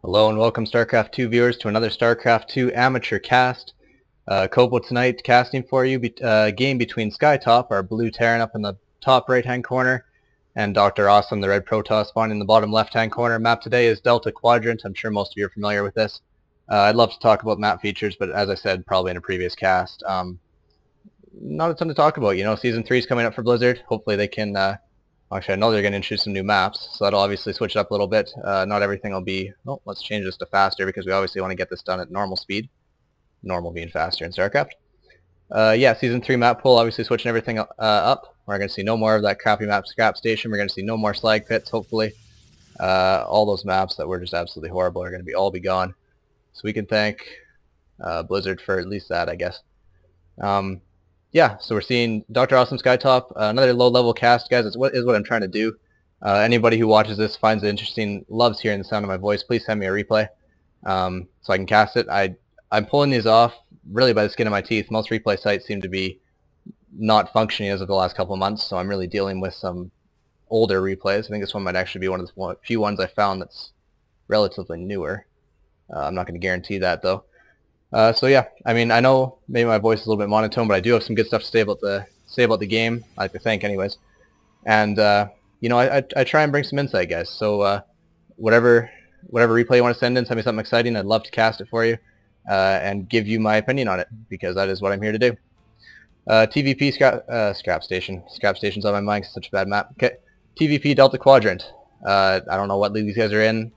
Hello and welcome StarCraft 2 viewers to another StarCraft 2 amateur cast. Kopo tonight casting for you game between Skytop, our blue Terran up in the top right hand corner, and DrAwesome, the red Protoss spawning in the bottom left hand corner. Map today is Delta Quadrant. I'm sure most of you are familiar with this. I'd love to talk about map features, but as I said probably in a previous cast, not a ton to talk about. You know, Season 3 is coming up for Blizzard. Hopefully they can actually, I know they're going to introduce some new maps, so that'll obviously switch it up a little bit. Not everything will be... Oh, let's change this to faster because we obviously want to get this done at normal speed. Normal being faster in StarCraft. Yeah, Season 3 map pool, obviously switching everything up. We're going to see no more of that crappy map scrap station. We're going to see no more slag pits, hopefully. All those maps that were just absolutely horrible are going to all be gone. So we can thank Blizzard for at least that, I guess. Yeah, so we're seeing DrAwesome Skytop, another low-level cast, guys. Is what I'm trying to do. Anybody who watches this finds it interesting, loves hearing the sound of my voice, please send me a replay so I can cast it. I'm pulling these off really by the skin of my teeth. Most replay sites seem to be not functioning as of the last couple of months, so I'm really dealing with some older replays. I think this one might actually be one of the few ones I found that's relatively newer. I'm not going to guarantee that, though. So yeah, I mean, I know maybe my voice is a little bit monotone, but I do have some good stuff to say about the game. I like to think, anyways. And you know, I try and bring some insight, guys. So whatever replay you want to send me something exciting. I'd love to cast it for you and give you my opinion on it, because that is what I'm here to do. TVP scrap station. Scrap station's on my mind. It's such a bad map. Okay, TVP Delta Quadrant. I don't know what league these guys are in.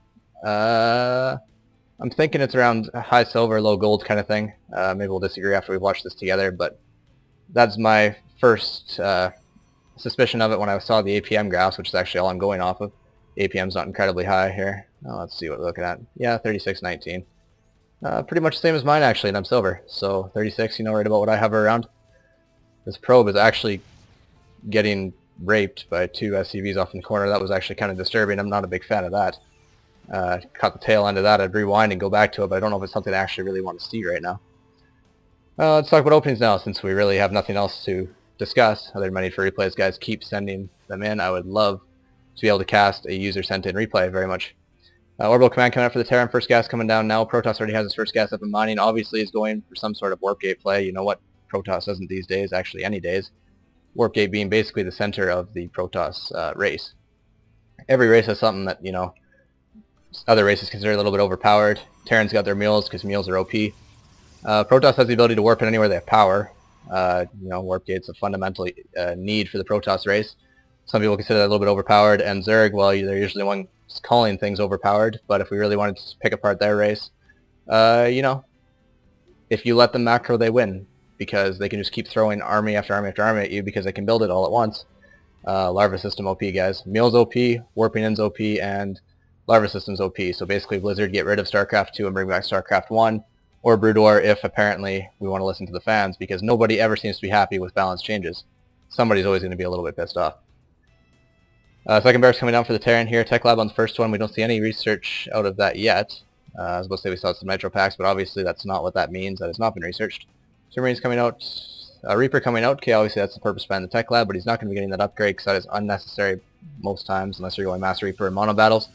I'm thinking it's around high silver, low gold kind of thing. Maybe we'll disagree after we've watched this together, but that's my first suspicion of it when I saw the APM graphs, which is actually all I'm going off of. APM's not incredibly high here. Let's see what we're looking at. Yeah, 36.19. Pretty much the same as mine, actually, and I'm silver. So 36, you know, right about what I hover around. This probe is actually getting raped by two SCVs off in the corner. That was actually kind of disturbing. I'm not a big fan of that. Caught the tail end of that. I'd rewind and go back to it, but I don't know if it's something I actually really want to see right now. Let's talk about openings now, since we really have nothing else to discuss other than money for replays. Guys, keep sending them in. I would love to be able to cast a user sent in replay very much. Orbital command coming out for the Terran. First gas coming down now. Protoss already has his first gas up in mining. Obviously is going for some sort of warp gate play. You know what Protoss doesn't these days, actually any days. Warp gate being basically the center of the Protoss race. Every race has something that, you know, other races consider a little bit overpowered. Terrans got their mules because mules are OP. Protoss has the ability to warp in anywhere they have power. You know, warp gate's a fundamental need for the Protoss race. Some people consider that a little bit overpowered, and Zerg, well, they're usually the ones calling things overpowered, but if we really wanted to pick apart their race, you know, if you let them macro, they win, because they can just keep throwing army after army after army at you because they can build it all at once. Larva system OP, guys. Mules OP, warping in's OP, and Larva system's OP, so basically Blizzard get rid of StarCraft 2 and bring back StarCraft 1, or Brood War if apparently we want to listen to the fans, because nobody ever seems to be happy with balance changes. Somebody's always going to be a little bit pissed off. Second barracks coming down for the Terran here. Tech Lab on the first one. We don't see any research out of that yet. I was supposed to say we saw some nitro packs, but obviously that's not what that means. That has not been researched. Two Marines coming out. Reaper coming out. Okay, obviously that's the purpose behind the Tech Lab, but he's not going to be getting that upgrade because that is unnecessary most times unless you're going Master Reaper in mono battles.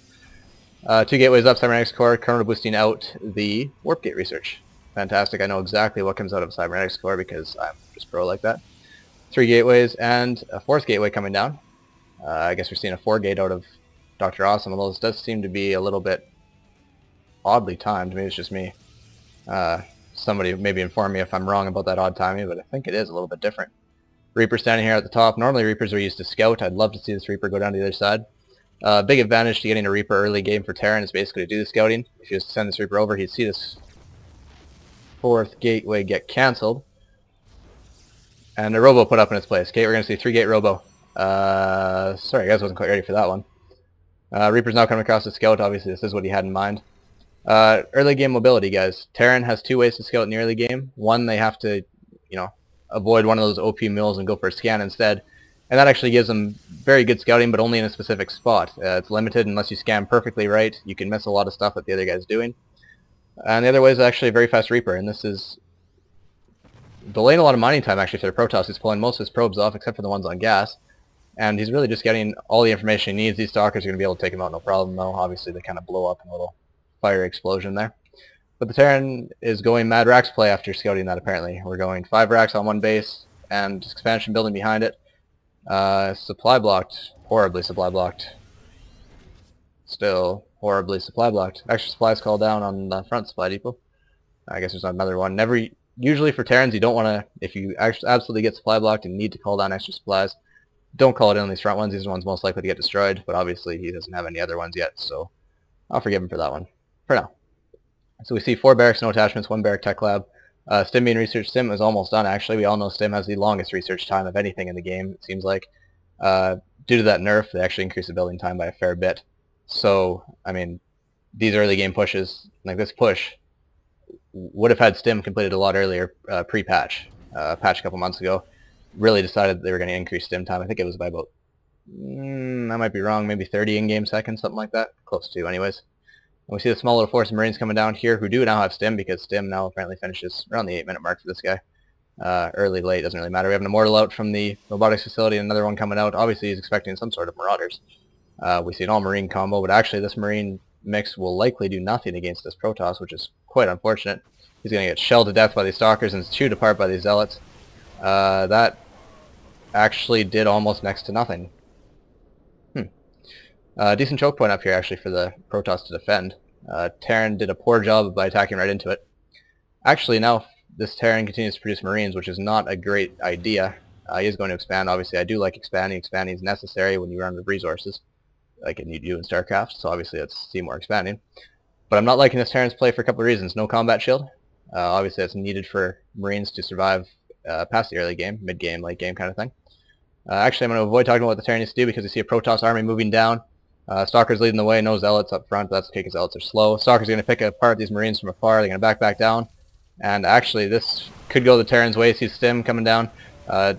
Two gateways up, Cybernetics Core, currently boosting out the Warp Gate research. Fantastic, I know exactly what comes out of Cybernetics Core because I'm just pro like that. Three gateways and a fourth gateway coming down. I guess we're seeing a 4-gate out of DrAwesome, although this does seem to be a little bit oddly timed. Maybe it's just me. Somebody maybe inform me if I'm wrong about that odd timing, but I think it is a little bit different. Reaper standing here at the top. Normally Reapers are used to scout. I'd love to see this Reaper go down to the other side. Big advantage to getting a Reaper early game for Terran is basically to do the scouting. If you just send this Reaper over, he'd see this fourth gateway get cancelled, and a Robo put up in its place. Okay, we're going to see 3-gate Robo. Sorry guys, wasn't quite ready for that one. Reaper's now coming across the scout. Obviously this is what he had in mind. Early game mobility, guys. Terran has two ways to scout in the early game. One, they have to, you know, avoid one of those OP mules and go for a scan instead. And that actually gives them very good scouting, but only in a specific spot. It's limited unless you scan perfectly right. You can miss a lot of stuff that the other guy's doing. And the other way is actually a very fast Reaper, and this is delaying a lot of mining time actually for the Protoss. He's pulling most of his probes off except for the ones on gas. And he's really just getting all the information he needs. These stalkers are going to be able to take him out no problem, though. Obviously they kind of blow up in little fire explosion there. But the Terran is going mad racks play after scouting that apparently. We're going 5 racks on one base and expansion building behind it. Supply blocked. Horribly supply blocked. Still horribly supply blocked. Extra supplies called down on the front supply depot. I guess there's another one. Usually for Terrans you don't want to, if you absolutely get supply blocked and need to call down extra supplies, don't call it in on these front ones. These are the ones most likely to get destroyed, but obviously he doesn't have any other ones yet, so I'll forgive him for that one. For now. So we see 4 barracks, no attachments, 1 barrack tech lab. Stim being researched. Stim is almost done actually. We all know Stim has the longest research time of anything in the game, it seems like. Due to that nerf, they actually increased the building time by a fair bit. So, I mean, these early game pushes, like this push, would have had Stim completed a lot earlier, pre-patch. Patch a couple months ago. Really decided that they were going to increase Stim time. I think it was by about, I might be wrong, maybe 30 in-game seconds, something like that. Close to anyways. And we see the small little force of Marines coming down here who do now have Stim, because Stim now apparently finishes around the 8-minute mark for this guy. Early, late, doesn't really matter. We have an Immortal out from the robotics facility and another one coming out. Obviously he's expecting some sort of Marauders. We see an all-Marine combo, but actually this Marine mix will likely do nothing against this Protoss, which is quite unfortunate. He's going to get shelled to death by these Stalkers and chewed apart by these Zealots. That actually did almost next to nothing. Decent choke point up here actually for the Protoss to defend. Terran did a poor job by attacking right into it. Actually now this Terran continues to produce Marines, which is not a great idea. He is going to expand. Obviously I do like expanding. Expanding is necessary when you run out of resources, like you do in StarCraft, so obviously let's see more expanding. But I'm not liking this Terran's play for a couple of reasons. No combat shield. Obviously that's needed for Marines to survive past the early game, mid-game, late-game kind of thing. Actually I'm going to avoid talking about what the Terran needs to do because you see a Protoss army moving down. Stalker's leading the way, no Zealots up front, but that's okay because Zealots are slow. Stalker's going to pick apart these Marines from afar, they're going to back down. And actually this could go the Terran's way. See Stim coming down.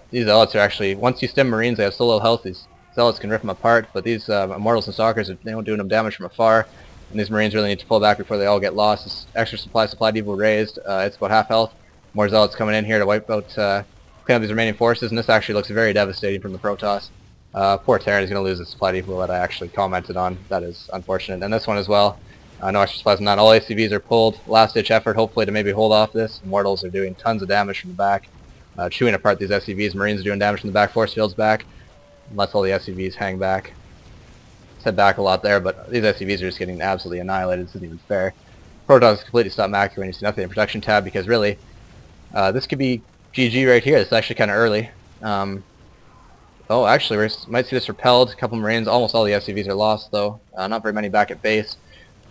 These Zealots are actually, once you Stim Marines, they have so low health, these Zealots can rip them apart, but these Immortals and Stalkers, they don't do them damage from afar. And these Marines really need to pull back before they all get lost. This extra supply depot raised, it's about half health. More Zealots coming in here to wipe out, clean up these remaining forces, and this actually looks very devastating from the Protoss. Poor Terran is going to lose the supply depot that I actually commented on. That is unfortunate. And this one as well. No extra supplies on that. All ACVs are pulled. Last ditch effort hopefully to maybe hold off this. Immortals are doing tons of damage from the back. Chewing apart these SCVs. Marines are doing damage from the back. Force field's back. Unless all the SCVs hang back. Set back a lot there, but these SCVs are just getting absolutely annihilated. This isn't even fair. Protoss completely stopped macro when you see nothing in protection tab because really, this could be GG right here. This is actually kind of early. Oh, actually, we might see this repelled. A couple Marines. Almost all the SCVs are lost, though. Not very many back at base.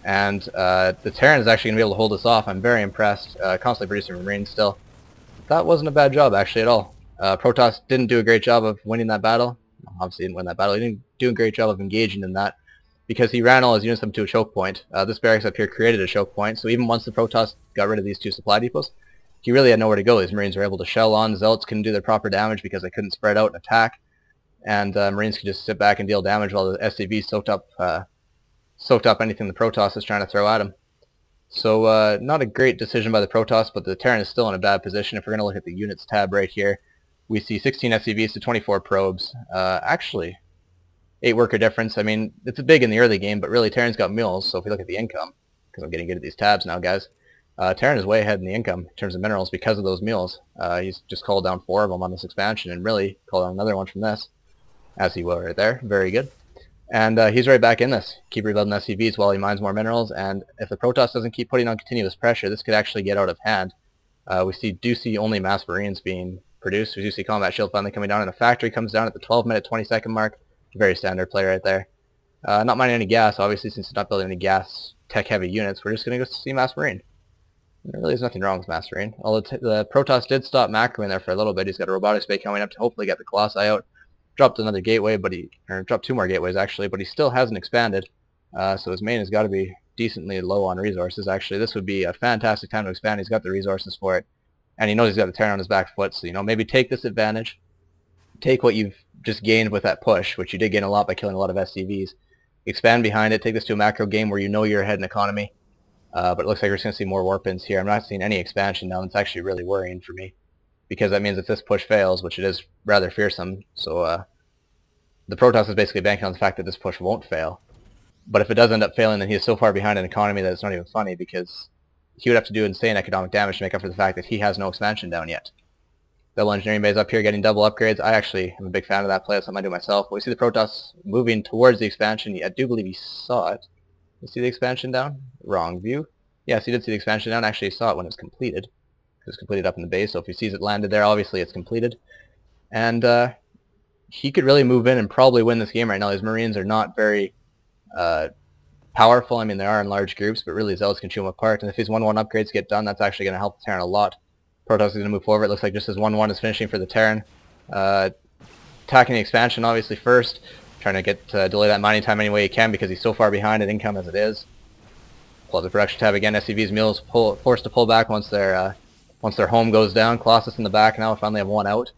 And the Terran is actually going to be able to hold this off. I'm very impressed. Constantly producing Marines still. That wasn't a bad job, actually, at all. Protoss didn't do a great job of winning that battle. Obviously, he didn't win that battle. He didn't do a great job of engaging in that because he ran all his units up to a choke point. This barracks up here created a choke point, so even once the Protoss got rid of these 2 supply depots, he really had nowhere to go. These Marines were able to shell on. Zealots couldn't do their proper damage because they couldn't spread out and attack. And Marines could just sit back and deal damage while the SCV soaked up anything the Protoss is trying to throw at him. So not a great decision by the Protoss, but the Terran is still in a bad position. If we're going to look at the units tab right here, we see 16 SCVs to 24 probes. Actually, 8 worker difference. I mean, it's big in the early game, but really Terran's got mules, so if we look at the income, because I'm getting good at these tabs now, guys, Terran is way ahead in the income in terms of minerals because of those mules. He's just called down 4 of them on this expansion, and really called down another one from this. As he will right there. Very good. And he's right back in this. Keep rebuilding SCVs while he mines more minerals, and if the Protoss doesn't keep putting on continuous pressure, this could actually get out of hand. We do see only mass Marines being produced. We do see combat shield finally coming down, and the factory comes down at the 12-minute, 20-second mark. Very standard play right there. Not mining any gas, obviously, since it's not building any gas tech-heavy units. We're just going to go see mass Marine. There really is nothing wrong with mass Marine. Although the Protoss did stop macroing there for a little bit. He's got a robotics bay coming up to hopefully get the Colossi out. Dropped another gateway, or dropped 2 more gateways actually, but he still hasn't expanded. So his main has got to be decently low on resources. Actually, this would be a fantastic time to expand. He's got the resources for it, and he knows he's got the Terran on his back foot. So maybe take this advantage, take what you've just gained with that push, which you did gain a lot by killing a lot of SCVs. Expand behind it. Take this to a macro game where you know you're ahead in economy. But it looks like we're just going to see more warp-ins here. I'm not seeing any expansion now. It's actually really worrying for me, because that means if this push fails, which it is rather fearsome, so the Protoss is basically banking on the fact that this push won't fail. But if it does end up failing, then he is so far behind in economy that it's not even funny, because he would have to do insane economic damage to make up for the fact that he has no expansion down yet. Double engineering base up here getting double upgrades. I actually am a big fan of that play. That's something I do myself. But we see the Protoss moving towards the expansion. I do believe he saw it. You see the expansion down? Wrong view. Yes, he did see the expansion down. Actually, he saw it when it was completed. It was completed up in the base, so if he sees it landed there, obviously it's completed. And he could really move in and probably win this game right now. His Marines are not very powerful. I mean, they are in large groups, but really Zealots can chew them apart. And if these 1-1 upgrades get done, that's actually going to help the Terran a lot. Protoss is going to move forward. It looks like just as 1-1 is finishing for the Terran. Attacking the expansion, obviously, first. Trying to get delay that mining time any way he can because he's so far behind in income as it is. Pull up the production tab again. SCV's mules forced to pull back once their home goes down. Colossus in the back now. We finally have one out.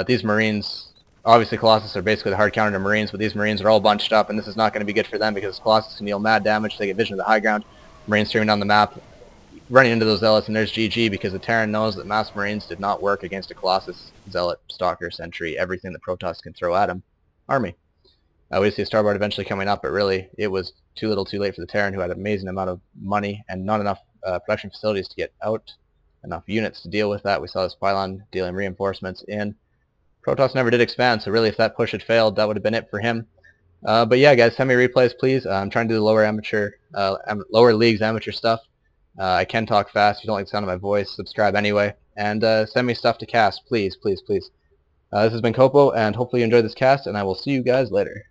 These Marines, obviously Colossus are basically the hard counter to Marines, but these Marines are all bunched up, and this is not going to be good for them because Colossus can deal mad damage. They get vision of the high ground. Marines streaming down the map, running into those Zealots, and there's GG because the Terran knows that mass Marines did not work against a Colossus, Zealot, Stalker, Sentry, everything that Protoss can throw at him. Army. We see a starboard eventually coming up, but really it was too little too late for the Terran, who had an amazing amount of money and not enough production facilities to get out, enough units to deal with that. We saw this pylon dealing reinforcements in. Protoss never did expand, so really if that push had failed, that would have been it for him. But yeah, guys, send me replays, please. I'm trying to do the lower leagues amateur stuff. I can talk fast. If you don't like the sound of my voice, subscribe anyway. And send me stuff to cast, please, please, please. This has been Kopo, and hopefully you enjoyed this cast, and I will see you guys later.